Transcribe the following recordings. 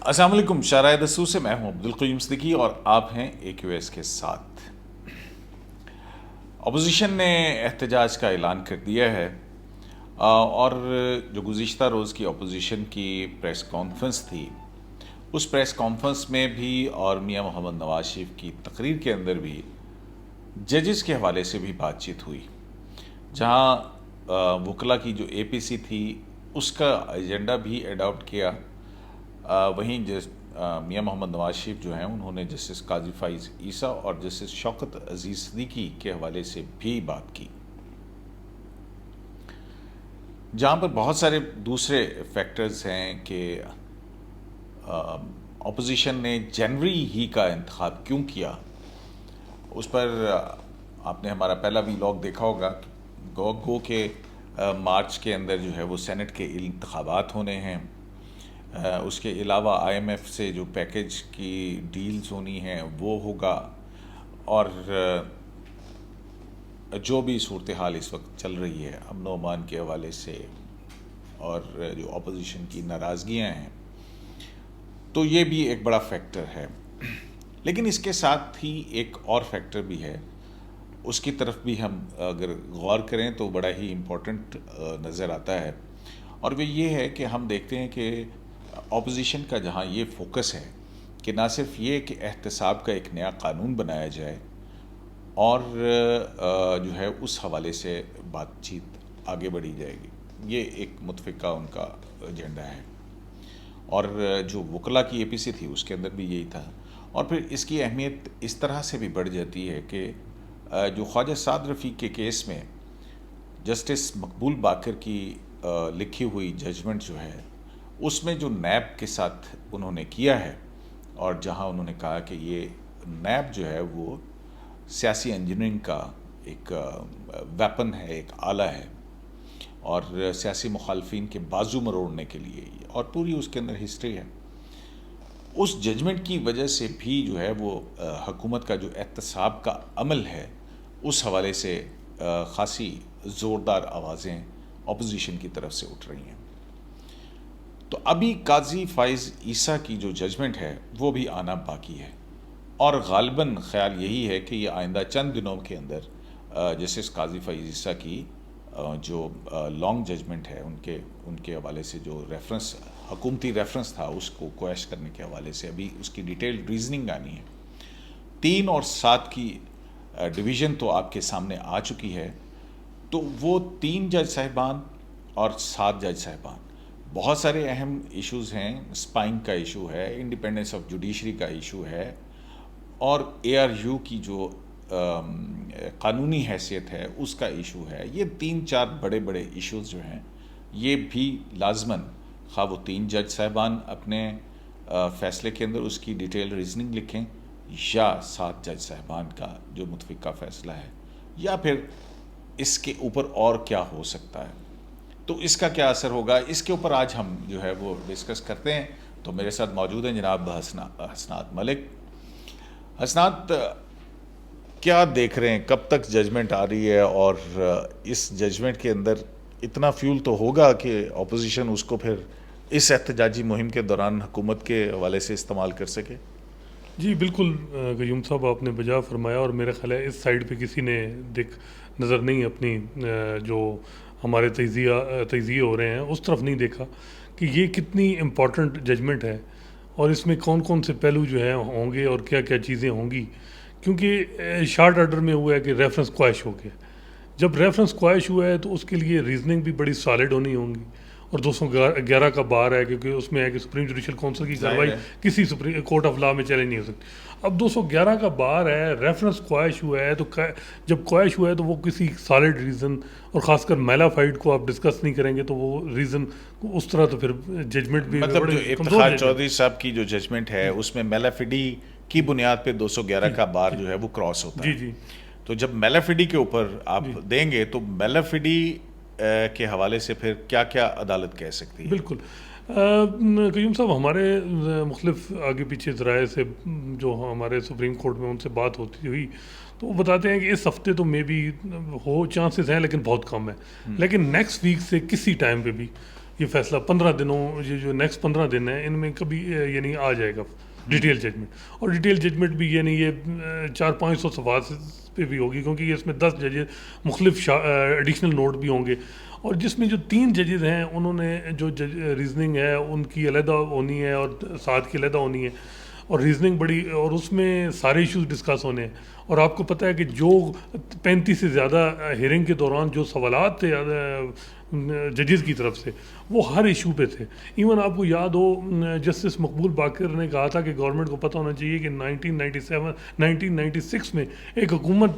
السلام علیکم. شارع دستور سے میں ہوں عبدالقیوم صدیقی اور آپ ہیں AQS کے ساتھ. اپوزیشن نے احتجاج کا اعلان کر دیا ہے اور جو گزشتہ روز کی اپوزیشن کی پریس کانفرنس تھی اس پریس کانفرنس میں بھی اور میاں محمد نواز شریف کی تقریر کے اندر بھی ججز کے حوالے سے بھی بات چیت ہوئی، جہاں وکلا کی جو APC تھی اس کا ایجنڈا بھی اڈاپٹ کیا. وہیں میاں محمد نواز شریف جو ہیں انہوں نے جسٹس قاضی فائز عیسیٰ اور جسٹس شوکت عزیز صدیقی کے حوالے سے بھی بات کی، جہاں پر بہت سارے دوسرے فیکٹرز ہیں کہ اپوزیشن نے جنوری ہی کا انتخاب کیوں کیا. اس پر آپ نے ہمارا پہلا ویلاگ دیکھا ہوگا. گو کہ مارچ کے اندر جو ہے وہ سینٹ کے انتخابات ہونے ہیں، اس کے علاوہ IMF سے جو پیکج کی ڈیلز ہونی ہیں وہ ہوگا، اور جو بھی صورتحال اس وقت چل رہی ہے امن و امان کے حوالے سے اور جو اپوزیشن کی ناراضگیاں ہیں، تو یہ بھی ایک بڑا فیکٹر ہے. لیکن اس کے ساتھ ہی ایک اور فیکٹر بھی ہے، اس کی طرف بھی ہم اگر غور کریں تو بڑا ہی امپورٹنٹ نظر آتا ہے، اور وہ یہ ہے کہ ہم دیکھتے ہیں کہ اپوزیشن کا جہاں یہ فوکس ہے کہ نہ صرف یہ کہ احتساب کا ایک نیا قانون بنایا جائے اور جو ہے اس حوالے سے بات چیت آگے بڑھی جائے گی، یہ ایک متفقہ ان کا ایجنڈا ہے. اور جو وکلا کی APC تھی اس کے اندر بھی یہی تھا. اور پھر اس کی اہمیت اس طرح سے بھی بڑھ جاتی ہے کہ جو خواجہ سعد رفیق کے کیس میں جسٹس مقبول باقر کی لکھی ہوئی ججمنٹ جو ہے اس میں جو نیب کے ساتھ انہوں نے کیا ہے، اور جہاں انہوں نے کہا کہ یہ نیب جو ہے وہ سیاسی انجینئرنگ کا ایک ویپن ہے، ایک آلہ ہے، اور سیاسی مخالفین کے بازو مروڑنے کے لیے، اور پوری اس کے اندر ہسٹری ہے. اس ججمنٹ کی وجہ سے بھی جو ہے وہ حکومت کا جو احتساب کا عمل ہے اس حوالے سے خاصی زوردار آوازیں اپوزیشن کی طرف سے اٹھ رہی ہیں. تو ابھی قاضی فائز عیسیٰ کی جو ججمنٹ ہے وہ بھی آنا باقی ہے، اور غالباً خیال یہی ہے کہ یہ آئندہ چند دنوں کے اندر جسٹس قاضی فائز عیسیٰ کی جو لانگ ججمنٹ ہے ان کے حوالے سے جو ریفرنس حکومتی ریفرنس تھا اس کو کویش کرنے کے حوالے سے ابھی اس کی ڈیٹیل ریزننگ آنی ہے. 3 اور 7 کی ڈویژن تو آپ کے سامنے آ چکی ہے، تو وہ 3 جج صاحبان اور 7 جج صاحبان، بہت سارے اہم ایشوز ہیں. اسپائنگ کا ایشو ہے، انڈیپینڈنس آف جوڈیشری کا ایشو ہے، اور ARU کی جو قانونی حیثیت ہے اس کا ایشو ہے. یہ 3-4 بڑے بڑے ایشوز جو ہیں یہ بھی لازماً خواہ وہ 3 جج صاحبان اپنے فیصلے کے اندر اس کی ڈیٹیل ریزننگ لکھیں، یا 7 جج صاحبان کا جو متفقہ فیصلہ ہے، یا پھر اس کے اوپر اور کیا ہو سکتا ہے، تو اس کا کیا اثر ہوگا، اس کے اوپر آج ہم جو ہے وہ ڈسکس کرتے ہیں. تو میرے ساتھ موجود ہیں جناب حسنات ملک. حسنات، کیا دیکھ رہے ہیں، کب تک ججمنٹ آ رہی ہے، اور اس ججمنٹ کے اندر اتنا فیول تو ہوگا کہ اپوزیشن اس کو پھر اس احتجاجی مہم کے دوران حکومت کے حوالے سے استعمال کر سکے؟ جی بالکل قیوم صاحب، آپ نے بجا فرمایا، اور میرا خیال ہے اس سائڈ پہ کسی نے نظر نہیں اپنی جو ہمارے تجزیے ہو رہے ہیں اس طرف نہیں دیکھا کہ یہ کتنی امپورٹنٹ ججمنٹ ہے، اور اس میں کون کون سے پہلو جو ہیں ہوں گے اور کیا کیا چیزیں ہوں گی. کیونکہ شارٹ آرڈر میں ہوا ہے کہ ریفرنس کوائش ہو گیا. جب ریفرنس کوائش ہوا ہے تو اس کے لیے ریزننگ بھی بڑی سالڈ ہونی ہوں گی، اور 211 کا بار ہے، کیونکہ اس میں ہے کہ سپریم جوڈیشل کونسل کی کارروائی کسی سپریم کورٹ آف لا میں چیلنج نہیں ہو سکتی. اب 211 کا بار ہے، ریفرنس کوائش ہوا ہے، تو جب کوائش ہوا ہے تو وہ کسی سالڈ ریزن، اور خاص کر میلا فائڈ کو آپ ڈسکس نہیں کریں گے تو وہ ریزن اس طرح، تو پھر ججمنٹ بھی مطلب جو افتخار چودھری صاحب کی جو ججمنٹ ہے اس میں میلا فیڈی کی بنیاد پہ 211 کا بار جو ہے وہ کراس ہوتا ہے. جی تو جب میلا فیڈی کے اوپر آپ دیں گے تو میلا فیڈی کے حوالے سے پھر کیا کیا عدالت کہہ سکتی ہے؟ بالکل قیوم صاحب، ہمارے مختلف آگے پیچھے ذرائع سے جو ہمارے سپریم کورٹ میں ان سے بات ہوتی ہوئی تو وہ بتاتے ہیں کہ اس ہفتے تو مے بی ہو چانسز ہیں لیکن بہت کم ہے، لیکن نیکسٹ ویک سے کسی ٹائم پہ بھی یہ فیصلہ 15 دنوں، یہ جو نیکسٹ 15 دن ہیں ان میں کبھی یعنی آ جائے گا ڈیٹیل ججمنٹ. اور ڈیٹیل ججمنٹ بھی یعنی یہ 400-500 صفحات پہ بھی ہوگی، کیونکہ یہ اس میں 10 ججز مختلف ایڈیشنل نوٹ بھی ہوں گے. اور جس میں جو 3 ججز ہیں انہوں نے جو ریزننگ ہے ان کی علیحدہ ہونی ہے اور ساتھ کی علیحدہ ہونی ہے، اور ریزننگ بڑی، اور اس میں سارے ایشوز ڈسکس ہونے ہیں. اور آپ کو پتہ ہے کہ جو 35 سے زیادہ ہیئرنگ کے دوران جو سوالات تھے ججز کی طرف سے وہ ہر ایشو پہ تھے. ایون آپ کو یاد ہو جسٹس مقبول باقر نے کہا تھا کہ گورنمنٹ کو پتہ ہونا چاہیے کہ 1996 میں ایک حکومت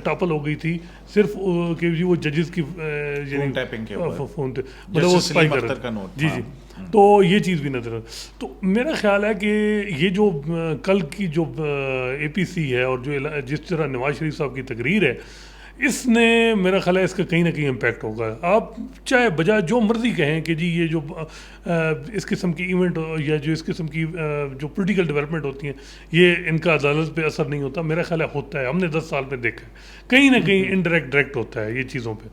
ٹاپل ہو گئی تھی صرف کہ وہ ججز کی فون تھے، مطلب وہ اسپائی کر رہے تھے. جی جی. تو یہ چیز بھی نظر. تو میرا خیال ہے کہ یہ جو کل کی جو اے پی سی ہے اور جو جس طرح نواز شریف صاحب کی تقریر ہے، اس نے میرا خیال ہے اس کا کہیں نہ کہیں امپیکٹ ہوگا. آپ چاہے بجائے جو مرضی کہیں کہ جی یہ جو اس قسم کی ایونٹ یا جو اس قسم کی جو پولیٹیکل ڈیولپمنٹ ہوتی ہیں یہ ان کا عدالت پہ اثر نہیں ہوتا، میرا خیال ہے ہوتا ہے. ہم نے 10 سال میں دیکھا ہے کہیں نہ کہیں انڈائریکٹ ڈائریکٹ ہوتا ہے یہ چیزوں پہ.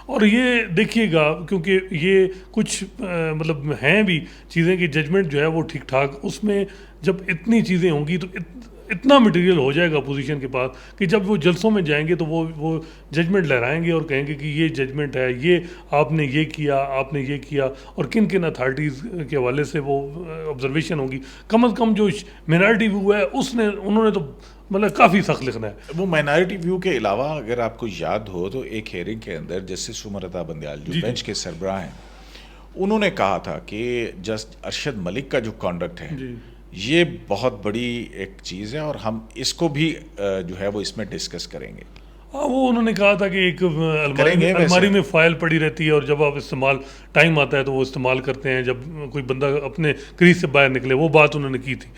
اور یہ دیکھیے گا کیونکہ یہ کچھ مطلب ہیں بھی چیزیں کہ ججمنٹ جو ہے وہ ٹھیک ٹھاک، اس میں جب اتنی چیزیں ہوں گی تو اتنا مٹیریل ہو جائے گا اپوزیشن کے پاس کہ جب وہ جلسوں میں جائیں گے تو وہ ججمنٹ لہرائیں گے اور کہیں گے کہ یہ ججمنٹ ہے، یہ آپ نے یہ کیا، آپ نے یہ کیا، اور کن کن اتھارٹیز کے حوالے سے وہ آبزرویشن ہوگی. کم از کم جو مینارٹی ویو ہے انہوں نے تو مطلب کافی سخت لکھنا ہے. وہ مائنارٹی ویو کے علاوہ اگر آپ کو یاد ہو تو ایک ہیئرنگ کے اندر جسٹس عمر عطا بندیال جو بینچ کے سربراہ ہیں، انہوں نے کہا تھا کہ جسٹ ارشد ملک کا جو کانڈکٹ ہے یہ بہت بڑی ایک چیز ہے اور ہم اس کو بھی جو ہے وہ اس میں ڈسکس کریں گے. ہاں وہ انہوں نے کہا تھا کہ ایک الماری میں فائل پڑی رہتی ہے اور جب آپ استعمال ٹائم آتا ہے تو وہ استعمال کرتے ہیں جب کوئی بندہ اپنے کریز سے باہر نکلے. وہ بات انہوں نے کی تھی.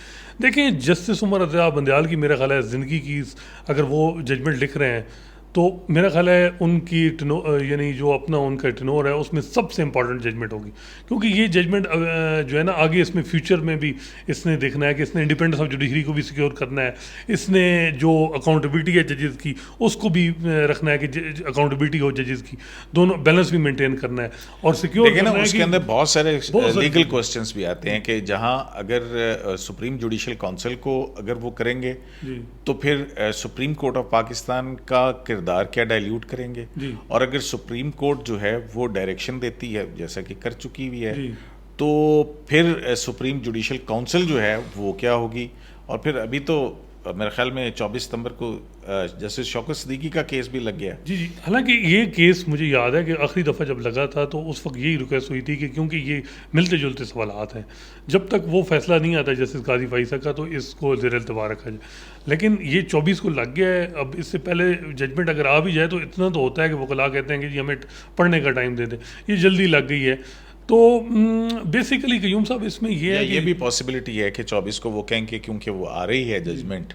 دیکھیں جسٹس عمر عطا بندیال کی میرا خیال ہے زندگی کی اگر وہ ججمنٹ لکھ رہے ہیں تو میرا خیال ہے ان کی یعنی جو اپنا ان کا ٹنور ہے اس میں سب سے امپورٹنٹ ججمنٹ ہوگی، کیونکہ یہ ججمنٹ جو ہے نا آگے اس میں فیوچر میں بھی اس نے دیکھنا ہے کہ اس نے انڈیپینڈنس آف جوڈیشری کو بھی سیکیور کرنا ہے، اس نے جو اکاؤنٹیبلٹی ہے ججز کی اس کو بھی رکھنا ہے کہ اکاؤنٹیبلٹی ہو ججز کی، دونوں بیلنس بھی مینٹین کرنا ہے اور سیکیور کرنا ہے. اس کے اندر بہت سارے لیگل کوسچنس بھی آتے ہیں کہ جہاں اگر سپریم جوڈیشل کونسل کو اگر وہ کریں گے تو پھر سپریم کورٹ آف پاکستان کا کردار کیا ڈائلیوٹ کریں گے، اور اگر سپریم کورٹ جو ہے وہ ڈائریکشن دیتی ہے جیسا کہ کر چکی ہوئی ہے تو پھر سپریم جوڈیشل کونسل جو ہے وہ کیا ہوگی. اور پھر ابھی تو میرے خیال میں 24 ستمبر کو جسٹس شوکت صدیقی کا کیس بھی لگ گیا. جی حالانکہ یہ کیس مجھے یاد ہے کہ آخری دفعہ جب لگا تھا تو اس وقت یہی ریکویسٹ ہوئی تھی کہ کیونکہ یہ ملتے جلتے سوالات ہیں جب تک وہ فیصلہ نہیں آتا جسٹس قاضی فائزہ کا تو اس کو زیر التوا رکھا جائے. لیکن یہ 24 کو لگ گیا ہے. اب اس سے پہلے ججمنٹ اگر آ بھی جائے تو اتنا تو ہوتا ہے کہ وکلاء کہتے ہیں کہ جی ہمیں پڑھنے کا ٹائم دے دیں. یہ جلدی لگ گئی ہے. تو بیسیکلی قیوم صاحب اس میں یہ بھی پاسبلٹی ہے کہ 24 کو وہ کہیں کہ کیونکہ وہ آ رہی ہے ججمنٹ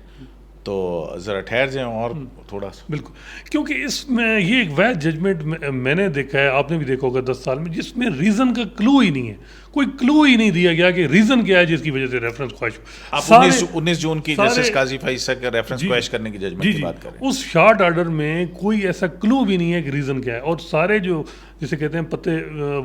تو ذرا ٹھہر جائیں اور تھوڑا سا. بالکل، کیونکہ اس میں یہ ایک ویج ججمنٹ میں نے دیکھا ہے، آپ نے بھی دیکھا ہوگا 10 سال میں، جس میں ریزن کا کلو ہی نہیں ہے. کوئی کلو ہی نہیں دیا گیا کہ ریزن کیا ہے جس کی وجہ سے ریفرنس خواہش ہو. آپ 19 جون کی جسٹس قاضی فائزہ کا ریفرنس خواہش کرنے کی ججمنٹ کی بات کریں، اس شارٹ آرڈر میں کوئی ایسا کلو بھی نہیں ہے کہ ریزن کیا ہے. اور سارے جو جسے کہتے ہیں پتے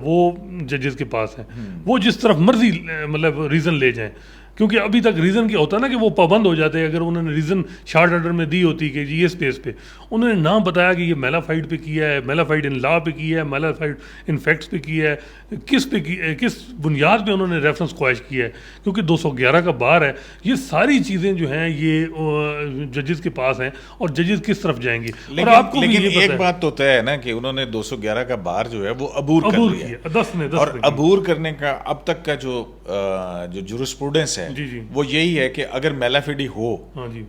وہ ججز کے پاس ہیں، وہ جس طرف مرضی مطلب ریزن لے جائیں. کیونکہ ابھی تک ریزن کیا ہوتا ہے نا کہ وہ پابند ہو جاتے ہیں. اگر انہوں نے ریزن شارٹ آرڈر میں دی ہوتی کہ جی اس پیس پہ انہوں نے نام بتایا کہ یہ میلافائڈ پہ کیا ہے، میلافائڈ ان لا پہ کیا ہے، میلافائڈ ان فیکٹس پہ کیا ہے، کس بنیاد پہ انہوں نے ریفرنس خواہش کیا ہے، کیونکہ 211 کا بار ہے. یہ ساری چیزیں جو ہیں یہ ججز کے پاس ہیں اور ججز کس طرف جائیں گے. لیکن آپ کو لیکن ایک بات تو طے ہے نا کہ انہوں نے 211 کا بار جو ہے وہ عبور کر لیا، اور عبور کرنے کا اب تک کا جو جورسپروڈنس ہے وہ یہی ہے کہ اگر میلافیڈی ہو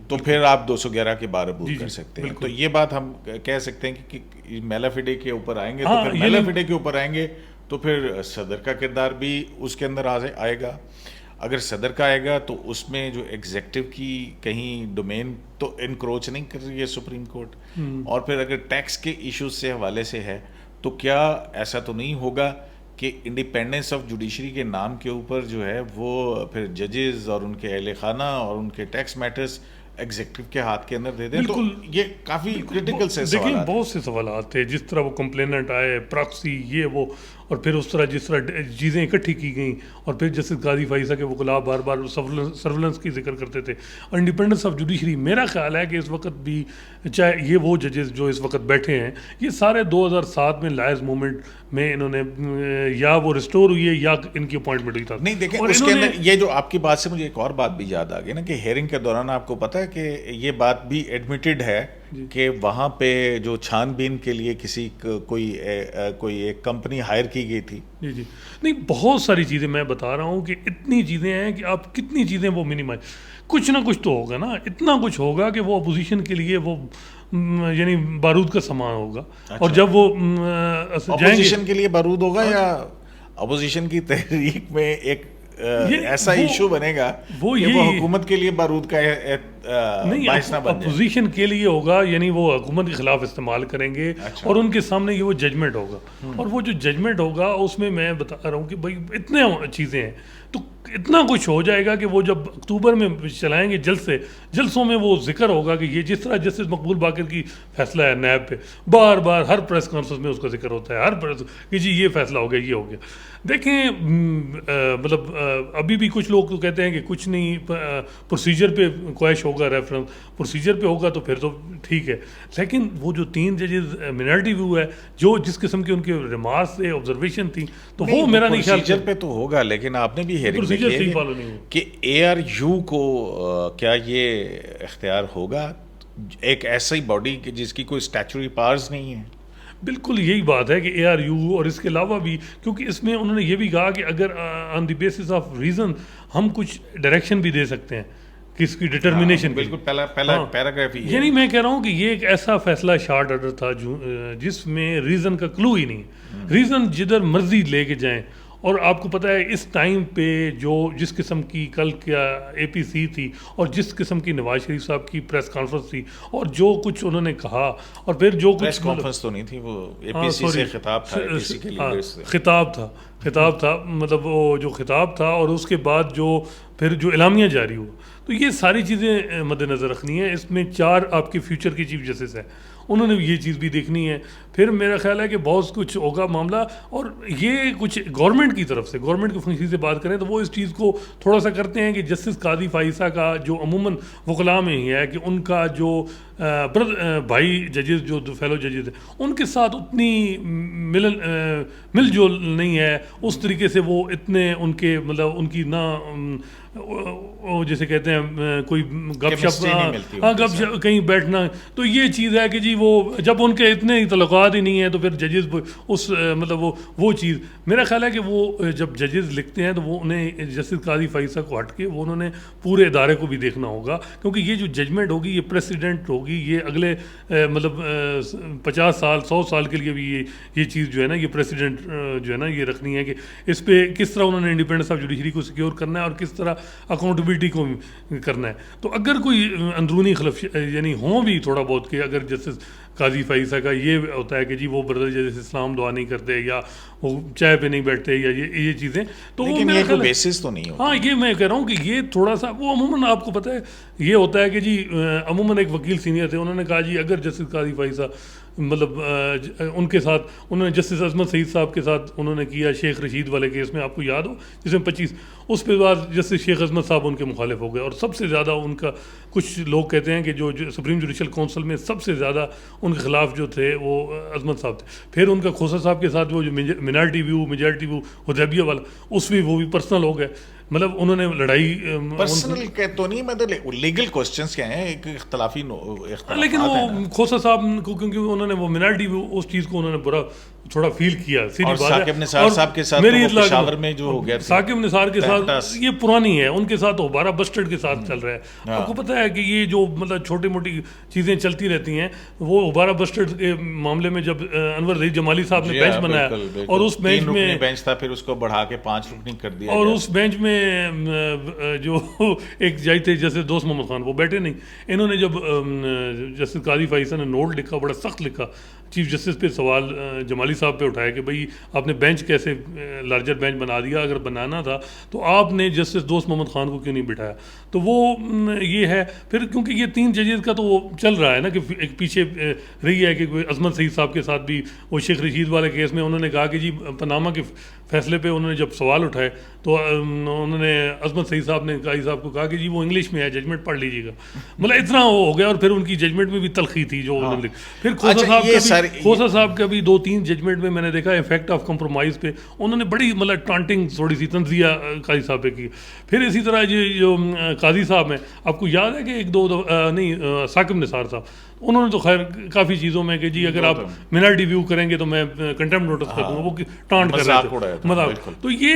تو پھر آپ 211 کے بار عبور کر سکتے ہیں. تو یہ بات ہم کہہ سکتے ہیں کہ میلافیڈی کے اوپر آئیں گے تو پھر میلافیڈی کے اوپر آئیں گے تو پھر صدر کا کردار بھی اس کے اندر آئے گا. اگر صدر کا آئے گا تو اس میں جو ایگزیکٹو کی کہیں ڈومین تو انکروچ نہیں کر رہی ہے سپریم کورٹ. اور پھر اگر ٹیکس کے ایشوز سے حوالے سے ہے تو کیا ایسا تو نہیں ہوگا کہ انڈیپینڈنس آف جوڈیشری کے نام کے اوپر جو ہے وہ پھر ججز اور ان کے اہل خانہ اور ان کے ٹیکس میٹرز ایگزیکٹو کے ہاتھ کے اندر دے دیں. تو یہ کافی کریٹیکل سے سوالات دیکھیں بہت سے سوالات تھے جس طرح وہ کمپلیننٹ آئے پراکسی یہ وہ اور پھر اس طرح جس طرح چیزیں اکٹھی کی گئیں، اور پھر جسٹس قاضی فائزہ کے وکلاء بار بار سرولنس کی ذکر کرتے تھے، اور انڈیپینڈنس آف جوڈیشری. میرا خیال ہے کہ اس وقت بھی چاہے یہ وہ ججز جو اس وقت بیٹھے ہیں، یہ سارے 2007 میں لائز موومنٹ میں انہوں نے یا وہ ریسٹور ہوئی ہے یا ان کی اپوائنٹمنٹ ہوئی تھا. نہیں دیکھیں اس کے اندر یہ جو آپ کی بات سے مجھے ایک اور بات بھی یاد آ گئی نا، کہ ہیئرنگ کے دوران آپ کو پتہ ہے کہ یہ بات بھی ایڈمیٹڈ ہے کہ وہاں پہ جو چھان بین کے لیے کسی کوئی ایک کمپنی ہائر کی گئی تھی. جی جی نہیں، بہت ساری چیزیں میں بتا رہا ہوں کہ اتنی چیزیں ہیں کہ آپ کتنی چیزیں وہ منیمائز، کچھ نہ کچھ تو ہوگا نا، اتنا کچھ ہوگا کہ وہ اپوزیشن کے لیے وہ یعنی بارود کا سامان ہوگا. اور جب وہ اپوزیشن کے لیے بارود ہوگا یا اپوزیشن کی تحریک میں ایک ایسا ایشو بنے گا کہ وہ حکومت کے لیے بارود کا باعث نہ بن جائے. اپوزیشن کے لیے ہوگا، یعنی وہ حکومت کے خلاف استعمال کریں گے اور ان کے سامنے یہ وہ ججمنٹ ہوگا. اور وہ جو ججمنٹ ہوگا اس میں بتا رہا ہوں کہ بھائی اتنے چیزیں ہیں، تو اتنا کچھ ہو جائے گا کہ وہ جب اکتوبر میں چلائیں گے جلسوں میں وہ ذکر ہوگا کہ یہ جس طرح جسٹس مقبول باقر کی فیصلہ ہے نیب پہ، بار بار ہر پریس کانفرنس میں اس کا ذکر ہوتا ہے، ہر پریس کہ جی یہ فیصلہ ہو گیا، یہ ہو گیا. دیکھیں مطلب ابھی بھی کچھ لوگ تو کہتے ہیں کہ کچھ نہیں، پروسیجر پہ کویش ہوگا، ریفرنس پروسیجر پہ ہوگا تو پھر تو ٹھیک ہے. لیکن وہ جو 3 ججز منارٹی ویو ہے، جو جس قسم کے ان کے ریمارکس تھے، آبزرویشن تھی، تو وہ میرا نہیں خیال پروسیجر پہ تو ہوگا. لیکن آپ نے بھی ہیئرنگ کہ اے آر یو کو کیا یہ اختیار ہوگا، ایک ایسی باڈی جس کی کوئی اسٹیچوری پاورز نہیں ہے. بالکل یہی بات ہے کہ اے آر یو، اور اس کے علاوہ بھی کیونکہ اس میں انہوں نے یہ بھی کہا کہ اگر آن دی بیسس آف ریزن ہم کچھ ڈائریکشن بھی دے سکتے ہیں کس کی ڈٹرمنیشن. بالکل پہلا پیراگراف ہی ہے. یعنی میں کہہ رہا ہوں کہ یہ ایک ایسا فیصلہ شارٹ آرڈر تھا جس میں ریزن کا کلو ہی نہیں ہے. ریزن جدھر مرضی لے کے جائیں. اور آپ کو پتہ ہے اس ٹائم پہ جس قسم کی کل کیا اے پی سی تھی، اور جس قسم کی نواز شریف صاحب کی پریس کانفرنس تھی، اور جو کچھ انہوں نے کہا، اور پھر جو پریس کانفرنس تو نہیں تھی، وہ اے پی سی سے خطاب تھا، اے پی سی کے لیڈرز سے خطاب تھا مطلب وہ جو خطاب تھا، اور اس کے بعد جو پھر جو اعلامیہ جاری ہوا. تو یہ ساری چیزیں مد نظر رکھنی ہے. اس میں 4 آپ کے فیوچر کے چیف جسٹس ہیں، انہوں نے یہ چیز بھی دیکھنی ہے. پھر میرا خیال ہے کہ بہت کچھ ہوگا معاملہ. اور یہ کچھ گورنمنٹ کی طرف سے، گورنمنٹ کی فنکشن سے بات کریں تو وہ اس چیز کو تھوڑا سا کرتے ہیں کہ جسٹس قاضی فائزہ کا جو عموماً وکلاء میں ہی ہے کہ ان کا جو بھائی ججز جو فیلو ججز ہیں ان کے ساتھ اتنی مل جول نہیں ہے. اس طریقے سے وہ اتنے ان کے مطلب ان کی نہ جیسے کہتے ہیں کوئی گپ شپ کہیں بیٹھنا. تو یہ چیز ہے کہ جی وہ جب ان کے اتنے تعلقات ہی نہیں ہیں تو پھر ججز اس مطلب وہ چیز میرا خیال ہے کہ وہ جب ججز لکھتے ہیں تو وہ انہیں جسٹس قاضی فائزہ کو ہٹ کے وہ انہوں نے پورے ادارے کو بھی دیکھنا ہوگا. کیونکہ یہ جو ججمنٹ ہوگی یہ پریسیڈنٹ ہوگی، یہ اگلے مطلب 50 سال 100 سال کے لیے بھی یہ چیز جو ہے نا یہ پریسیڈنٹ جو ہے نا یہ رکھنی ہے کہ اس پہ کس طرح انہوں نے انڈیپینڈنس آف جوڈیشری کو سیکیور کرنا ہے اور کس طرح اکاؤنٹیبلٹی کو کرنا ہے. تو اگر کوئی اندرونی خلف یعنی ہوں بھی تھوڑا بہت کہ اگر جسٹس قاضی فائزہ کا یہ ہوتا ہے کہ جی وہ بردر جیسے اسلام دعا نہیں کرتے یا وہ چائے پہ نہیں بیٹھتے یا یہ چیزیں، تو وہ لیکن یہ کوئی بیسس تو نہیں ہوتا. ہاں یہ میں کہہ رہا ہوں کہ یہ تھوڑا سا وہ عموماً آپ کو پتہ ہے یہ ہوتا ہے کہ جی عموماً ایک وکیل سینئر تھے، انہوں نے کہا جی اگر جسٹس قاضی فائزہ مطلب ان کے ساتھ انہوں نے جسٹس عظمت سعید صاحب کے ساتھ انہوں نے کیا شیخ رشید والے کیس میں، آپ کو یاد ہو جس میں 25 اس پہ بعد جسٹس شیخ عظمت صاحب ان کے مخالف ہو گئے. اور سب سے زیادہ ان کا کچھ لوگ کہتے ہیں کہ جو سپریم جوڈیشل کونسل میں سب سے زیادہ ان کے خلاف جو تھے وہ عظمت صاحب تھے. پھر ان کا کھوسا صاحب کے ساتھ وہ جو منارٹی ویو میجارٹی ویو حدیبیہ والا اس میں وہ بھی پرسنل ہو گئے. مطلب انہوں نے لڑائی پرسنل کہ تو نہیں، مطلب لیگل کوسچنز کیا ہیں، ایک اختلافی لیکن وہ کھوسا صاحب کو کیونکہ انہوں نے وہ منارٹی اس چیز کو انہوں نے برا تھوڑا فیل کیا. اور ثاقب نثار صاحب کے ساتھ پشاور میں جو ہو گیا، ثاقب نثار کے ساتھ یہ پرانی ہے، ان کے ساتھ دوبارہ بسٹرڈ کے ساتھ چل رہا ہے. آپ کو پتہ ہے کہ یہ جو مطلب چھوٹی موٹی چیزیں چلتی رہتی ہیں. وہ دوبارہ بسٹرڈ کے معاملے میں جب انور رضی جمالی صاحب نے بینچ بنایا اور اس بینچ میں بینچ تھا، پھر اس کو بڑھا کے 5 رکنی کر دیا، اور اس بینچ میں جو ایک جج تھے جیسے دوست محمد خان وہ بیٹھے نہیں. انہوں نے جب جسٹس قاضی فائزہ نے نوٹ لکھا، بڑا سخت لکھا چیف جسٹس پہ سوال جمالی صاحب پہ اٹھایا کہ بھائی آپ نے بینچ کیسے لارجر بینچ بنا دیا, اگر بنانا تھا تو آپ نے جسٹس دوست محمد خان کو کیوں نہیں بٹھایا. تو وہ یہ ہے پھر, کیونکہ یہ 3 ججز کا تو وہ چل رہا ہے نا کہ ایک پیچھے رہی ہے کہ عصمت سعید صاحب کے ساتھ بھی وہ شیخ رشید والے کیس میں انہوں نے کہا کہ جی پاناما کے فیصلے پہ انہوں نے جب سوال اٹھائے تو انہوں نے عصمت سعید صاحب نے قاضی صاحب کو کہا کہ جی وہ انگلش میں ہے, ججمنٹ پڑھ لیجیے گا. مطلب اتنا وہ ہو گیا, اور پھر ان کی ججمنٹ میں بھی تلخی تھی جو انہوں نے. پھر کھوسا صاحب کا بھی 2-3 ججمنٹ میں نے دیکھا افیکٹ آف کمپرومائز پہ انہوں نے بڑی مطلب ٹانٹنگ تھوڑی سی تنزیہ قاضی صاحب پہ کی. پھر اسی طرح جو قاضی صاحب ہیں, آپ کو یاد ہے کہ 1-2 نہیں ثاقب نثار صاحب, انہوں نے تو خیر کافی چیزوں میں کہ جی اگر آپ منارٹی ویو کریں گے تو میں کنٹمپٹ نوٹس کر دوں گا, وہ ٹانٹ کر رہے تھے مذاق. تو یہ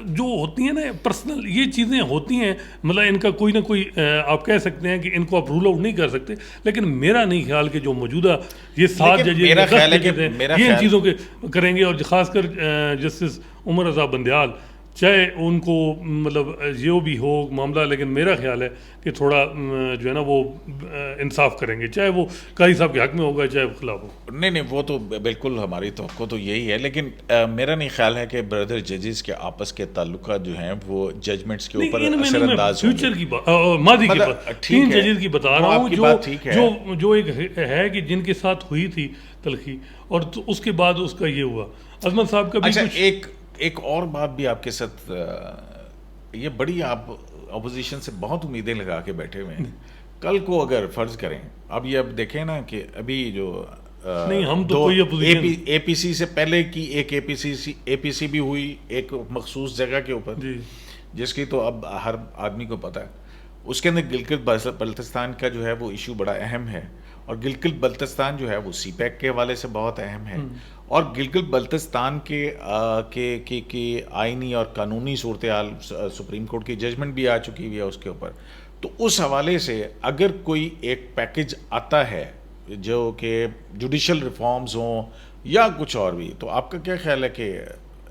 جو ہوتی ہیں نا پرسنل یہ چیزیں ہوتی ہیں, مطلب ان کا کوئی نہ کوئی آپ کہہ سکتے ہیں کہ ان کو آپ رول آؤٹ نہیں کر سکتے, لیکن میرا نہیں خیال کہ جو موجودہ یہ 7 ججز یہ ان چیزوں کے کریں گے. اور خاص کر جسٹس عمر رضا بندیال, چاہے ان کو مطلب جو بھی ہو معاملہ, لیکن میرا خیال ہے کہ تھوڑا جو ہے نا وہ انصاف کریں گے, چاہے وہ قاضی صاحب کے حق میں ہوگا چاہے خلاف ہو. نہیں وہ تو بالکل ہماری توقع تو یہی ہے, لیکن میرا نہیں خیال ہے کہ بردر ججز کے آپس کے تعلقات جو ہیں وہ ججمنٹس کے اوپر اثر انداز ہوں. فیوچر کی بات, ماضی کی بات, 3 ججز کی بتا رہا ہوں جو ایک ہے کہ جن کے ساتھ ہوئی تھی تلخی, اور اس کے بعد اس کا یہ ہوا. عصمت صاحب کا بھی ایک اور بات بھی آپ کے ساتھ, یہ بڑی آپ اپوزیشن سے بہت امیدیں لگا کے بیٹھے ہوئے ہیں. کل کو اگر فرض کریں, اب یہ اب دیکھیں نا کہ ابھی جو نہیں ہم تو کوئی اپوزیشن اے پی سی سے پہلے کی ایک اے پی سی بھی ہوئی ایک مخصوص جگہ کے اوپر, جس کی تو اب ہر آدمی کو پتہ ہے. اس کے اندر گلگت بلتستان کا جو ہے وہ ایشو بڑا اہم ہے, اور گلگت بلتستان جو ہے وہ سی پیک کے حوالے سے بہت اہم ہے, اور گلگت بلتستان کے آئینی اور قانونی صورتحال سپریم کورٹ کی ججمنٹ بھی آ چکی ہوئی ہے اس کے اوپر. تو اس حوالے سے اگر کوئی ایک پیکج آتا ہے جو کہ جوڈیشل ریفارمز ہوں یا کچھ اور بھی, تو آپ کا کیا خیال ہے کہ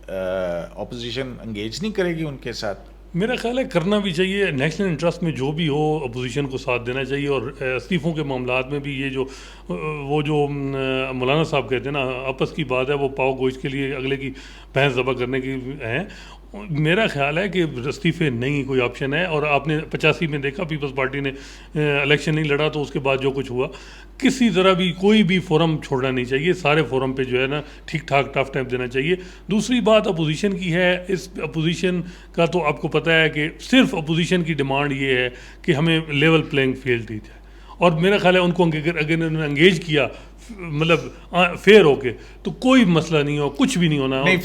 اپوزیشن انگیج نہیں کرے گی ان کے ساتھ؟ میرا خیال ہے کرنا بھی چاہیے, نیشنل انٹرسٹ میں جو بھی ہو اپوزیشن کو ساتھ دینا چاہیے. اور استعفوں کے معاملات میں بھی یہ جو وہ جو مولانا صاحب کہتے ہیں نا آپس کی بات ہے, وہ پاؤ گوشت کے لیے اگلے کی بھینس ذبح کرنے کی ہیں. میرا خیال ہے کہ استعفے نہیں کوئی آپشن ہے. اور آپ نے 85 میں دیکھا پیپلز پارٹی نے الیکشن نہیں لڑا, تو اس کے بعد جو کچھ ہوا, کسی طرح بھی کوئی بھی فورم چھوڑنا نہیں چاہیے, سارے فورم پہ جو ہے نا ٹھیک ٹھاک ٹف ٹائم دینا چاہیے. دوسری بات اپوزیشن کی ہے, اس اپوزیشن کا تو آپ کو پتہ ہے کہ صرف اپوزیشن کی ڈیمانڈ یہ ہے کہ ہمیں لیول پلینگ فیلڈ دی جائے, اور میرا خیال ہے ان کو اگر انہوں نے انگیج کیا مطلب فیئر ہو کے, تو کوئی مسئلہ نہیں ہو, کچھ بھی نہیں ہونا. نہیں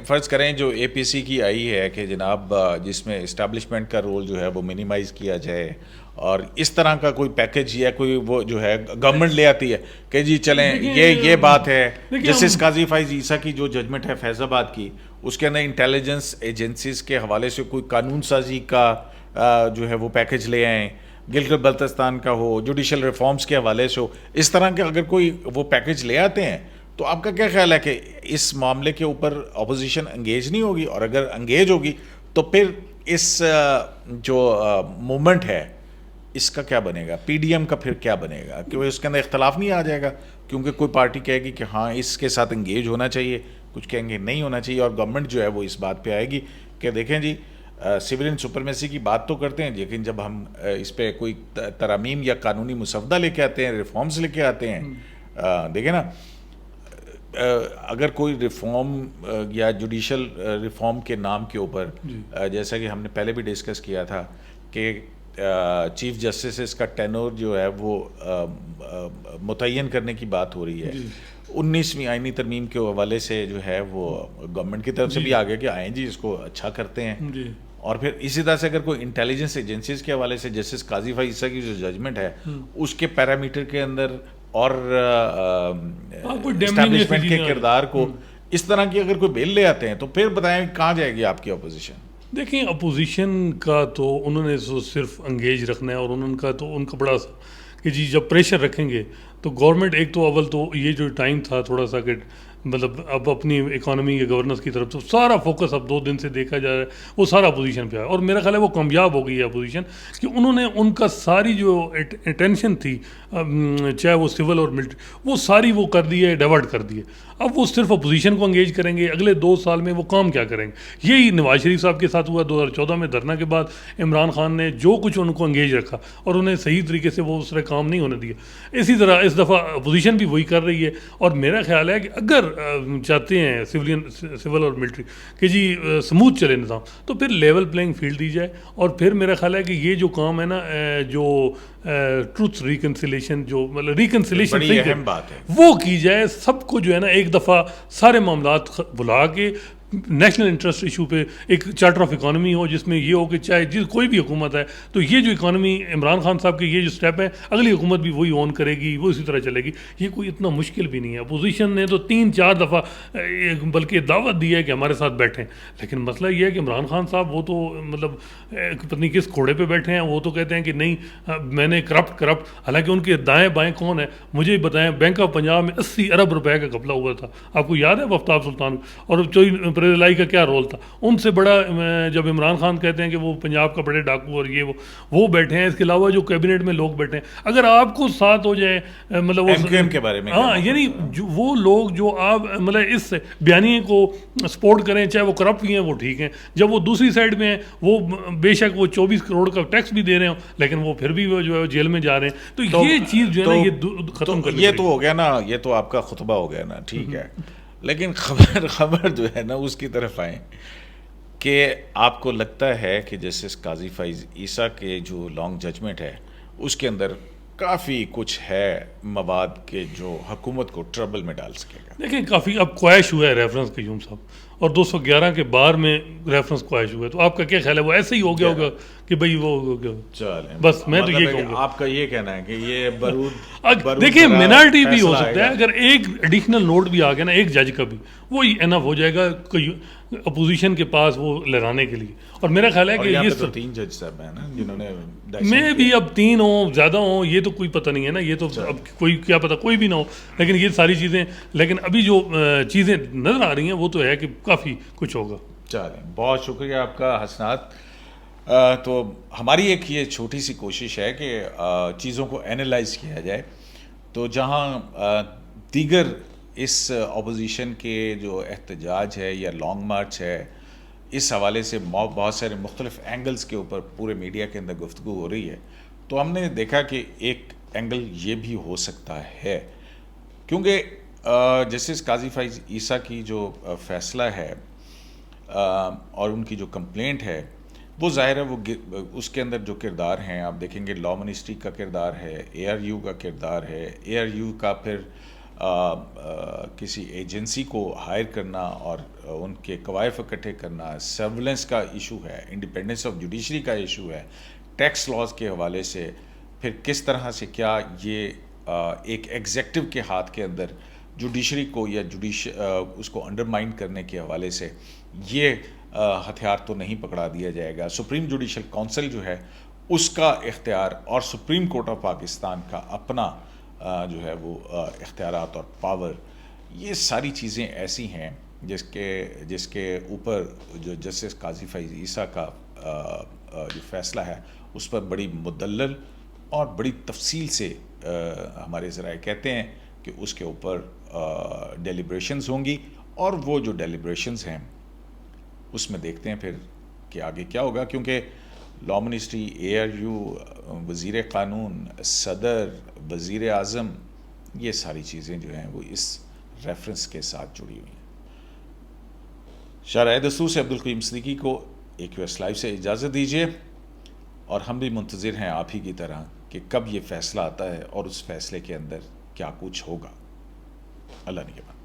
فرض کریں جو اے پی سی کی آئی ہے کہ جناب جس میں اسٹیبلشمنٹ کا رول جو ہے وہ منیمائز کیا جائے, اور اس طرح کا کوئی پیکج یا کوئی وہ جو ہے گورنمنٹ لے آتی ہے کہ جی چلیں یہ بات ہے. جسٹس قاضی فائز عیسیٰ کی جو ججمنٹ ہے فیض آباد کی, اس کے اندر انٹیلیجنس ایجنسیز کے حوالے سے کوئی قانون سازی کا جو ہے وہ پیکج لے آئیں, گلگت بلتستان کا ہو, جوڈیشل ریفارمز کے حوالے سے ہو, اس طرح کے اگر کوئی وہ پیکج لے آتے ہیں, تو آپ کا کیا خیال ہے کہ اس معاملے کے اوپر اپوزیشن انگیج نہیں ہوگی؟ اور اگر انگیج ہوگی تو پھر اس جو موومنٹ ہے اس کا کیا بنے گا؟ پی ڈی ایم کا پھر کیا بنے گا؟ کہ اس کے اندر اختلاف نہیں آ جائے گا, کیونکہ کوئی پارٹی کہے گی کہ ہاں اس کے ساتھ انگیج ہونا چاہیے, کچھ کہیں گے نہیں ہونا چاہیے, اور گورنمنٹ جو ہے وہ اس بات پہ آئے گی کہ دیکھیں جی سویلین سپرمیسی کی بات تو کرتے ہیں, لیکن جب ہم اس پہ کوئی ترامیم یا قانونی مسودہ لے کے آتے ہیں, ریفارمز لے کے آتے ہیں, دیکھیں نا اگر کوئی ریفارم یا جوڈیشل ریفارم کے نام کے اوپر, جیسا کہ ہم نے پہلے بھی ڈسکس کیا تھا کہ چیف جسٹس کا ٹینور جو ہے وہ متعین کرنے کی بات ہو رہی ہے, 19ویں آئینی ترمیم کے حوالے سے جو ہے وہ گورنمنٹ کی طرف سے بھی آگے کہ آئیں جی اس کو اچھا کرتے ہیں. اور پھر اسی طرح سے اگر کوئی انٹیلیجنس ایجنسیز کے حوالے سے جسٹس قاضی فائز عیسیٰ کی جو ججمنٹ ہے اس کے پیرامیٹر کے اندر اور اسٹیبلشمنٹ کے کردار کو اس طرح کی اگر کوئی بیل لے آتے ہیں, تو پھر بتائیں کہاں جائے گی آپ کی اپوزیشن؟ دیکھیں اپوزیشن کا تو انہوں نے صرف انگیج رکھنا ہے, اور ان کا بڑا کہ جی جب پریشر رکھیں گے تو گورنمنٹ ایک تو اول تو یہ جو ٹائم تھا تھوڑا سا کہ مطلب اب اپنی اکانومی کے گورننس کی طرف تو سارا فوکس اب 2 دن سے دیکھا جا رہا ہے وہ سارا اپوزیشن پہ ہے. اور میرا خیال ہے وہ کامیاب ہو گئی ہے اپوزیشن کہ انہوں نے ان کا ساری جو اٹینشن تھی چاہے وہ سول اور ملٹری وہ ساری وہ کر دی ہے ڈائیورٹ کر دی ہے. اب وہ صرف اپوزیشن کو انگیج کریں گے. اگلے 2 سال میں وہ کام کیا کریں گے؟ یہی نواز شریف صاحب کے ساتھ ہوا 2014 میں دھرنا کے بعد. عمران خان نے جو کچھ ان کو انگیج رکھا اور انہیں صحیح طریقے سے وہ اس طرح کام نہیں ہونے دیا. اسی طرح اس دفعہ اپوزیشن بھی وہی کر رہی ہے. اور میرا خیال ہے کہ اگر چاہتے ہیں سول اور ملٹری کہ جی سموتھ چلے نظام تو پھر لیول پلینگ فیلڈ دی جائے. اور پھر میرا خیال ہے کہ یہ جو کام ہے نا جو ٹروتھ ریکنسیلیشن جو مطلب ریکنسیلیشن وہ کی جائے. سب کو جو ہے نا ایک دفعہ سارے معاملات بلا کے نیشنل انٹرسٹ ایشو پہ ایک چارٹر آف اکانومی ہو جس میں یہ ہو کہ چاہے کوئی بھی حکومت ہے تو یہ جو اکانومی عمران خان صاحب کے یہ جو سٹیپ ہے اگلی حکومت بھی وہی آن کرے گی وہ اسی طرح چلے گی. یہ کوئی اتنا مشکل بھی نہیں ہے. اپوزیشن نے تو 3-4 دفعہ بلکہ دعوت دی ہے کہ ہمارے ساتھ بیٹھیں. لیکن مسئلہ یہ ہے کہ عمران خان صاحب وہ تو مطلب پتہ نہیں کس گھوڑے پہ بیٹھے ہیں. وہ تو کہتے ہیں کہ نہیں میں نے کرپٹ حالانکہ ان کے دائیں بائیں کون ہے مجھے بتائیں. بینک آف پنجاب میں 80 ارب روپے کا گھپلا ہوا تھا. آپ کو یاد ہے آفتاب سلطان اور لائی کا کیا رول تھا؟ ان سے بڑا جب عمران خان کہتے ہیں کہ وہ پنجاب کا بڑے ڈاکو اور یہ وہ بیٹھے ہیں. اس کے علاوہ جو کیبنٹ میں لوگ بیٹھے ہیں اگر آپ کو ساتھ ہو جائے مطلب وہ کے بارے میں ہاں یعنی وہ لوگ جو آپ مطلب اس بیانیے کو سپورٹ کریں چاہے وہ کرپٹ بھی ہیں وہ ٹھیک ہیں. جب وہ دوسری سائڈ میں ہیں وہ بے شک وہ 24 کروڑ کا ٹیکس بھی دے رہے ہوں لیکن وہ پھر بھی جو ہے جیل میں جا رہے ہیں. تو یہ چیز جو ہے نا یہ ختم کرنی. یہ تو ہو گیا نا, یہ تو آپ کا خطبہ ہو گیا نا, ٹھیک ہے. لیکن خبر جو ہے نا اس کی طرف آئیں کہ آپ کو لگتا ہے کہ جسٹس قاضی فائز عیسیٰ کے جو لانگ ججمنٹ ہے اس کے اندر کافی کچھ ہے مواد کے جو حکومت کو ٹربل میں ڈال سکے گا؟ دیکھیں کافی اب کوائش ہوا ہے ریفرنس قیوم صاحب اور 211 کے بار میں ریفرنس کوائش ہوا ہے. تو آپ کا کیا خیال ہے وہ ایسے ہی ہو گیا ہوگا کہ بھائی وہ ہو گیا؟ چلیں بس میں تو یہ کہوں گا. آپ کا یہ کہنا ہے کہ یہ برود دیکھیں مینارٹی بھی ہو سکتا ہے. اگر ایک ایڈیشنل نوٹ بھی آ گیا نا ایک جج کا بھی وہی انف ہو جائے گا اپوزیشن کے پاس وہ لہرانے کے لیے. اور میرا خیال ہے کہ یہ 3 جج صاحب ہیں نا جنہوں نے میں بھی اب 3 ہوں زیادہ ہوں یہ تو کوئی پتہ نہیں ہے نا. یہ تو اب کوئی کیا پتہ کوئی بھی نہ ہو لیکن یہ ساری چیزیں. لیکن ابھی جو چیزیں نظر آ رہی ہیں وہ تو ہے کہ کافی کچھ ہوگا. چلیں بہت شکریہ آپ کا حسنات. تو ہماری ایک یہ چھوٹی سی کوشش ہے کہ چیزوں کو اینالائز کیا جائے. تو جہاں دیگر اس اپوزیشن کے جو احتجاج ہے یا لانگ مارچ ہے اس حوالے سے بہت سارے مختلف اینگلز کے اوپر پورے میڈیا کے اندر گفتگو ہو رہی ہے, تو ہم نے دیکھا کہ ایک اینگل یہ بھی ہو سکتا ہے کیونکہ جسٹس قاضی فائز عیسیٰ کی جو فیصلہ ہے اور ان کی جو کمپلینٹ ہے وہ ظاہر ہے وہ اس کے اندر جو کردار ہیں آپ دیکھیں گے لا منسٹری کا کردار ہے, اے آر یو کا کردار ہے, اے آر یو کا پھر کسی ایجنسی کو ہائر کرنا اور ان کے قوائف اکٹھے کرنا, سرویلنس کا ایشو ہے, انڈیپینڈنس آف جوڈیشری کا ایشو ہے, ٹیکس لاز کے حوالے سے, پھر کس طرح سے کیا یہ ایک ایگزیکٹو کے ہاتھ کے اندر جوڈیشری کو یا اس کو انڈرمائن کرنے کے حوالے سے یہ ہتھیار تو نہیں پکڑا دیا جائے گا. سپریم جوڈیشل کونسل جو ہے اس کا اختیار اور سپریم کورٹ آف پاکستان کا اپنا جو ہے وہ اختیارات اور پاور, یہ ساری چیزیں ایسی ہیں جس کے اوپر جو جسٹس قاضی فائز عیسیٰ کا جو فیصلہ ہے اس پر بڑی مدلل اور بڑی تفصیل سے ہمارے ذرائع کہتے ہیں کہ اس کے اوپر ڈیلیبریشنز ہوں گی. اور وہ جو ڈیلیبریشنز ہیں اس میں دیکھتے ہیں پھر کہ آگے کیا ہوگا, کیونکہ لا منسٹری, اے آر یو, وزیر قانون, صدر, وزیر اعظم, یہ ساری چیزیں جو ہیں وہ اس ریفرنس کے ساتھ جڑی ہوئی ہیں. شارح دستور سے عبدالقیوم صدیقی کو AQS لائیو سے اجازت دیجیے اور ہم بھی منتظر ہیں آپ ہی کی طرح کہ کب یہ فیصلہ آتا ہے اور اس فیصلے کے اندر کیا کچھ ہوگا. اللہ نگہبان.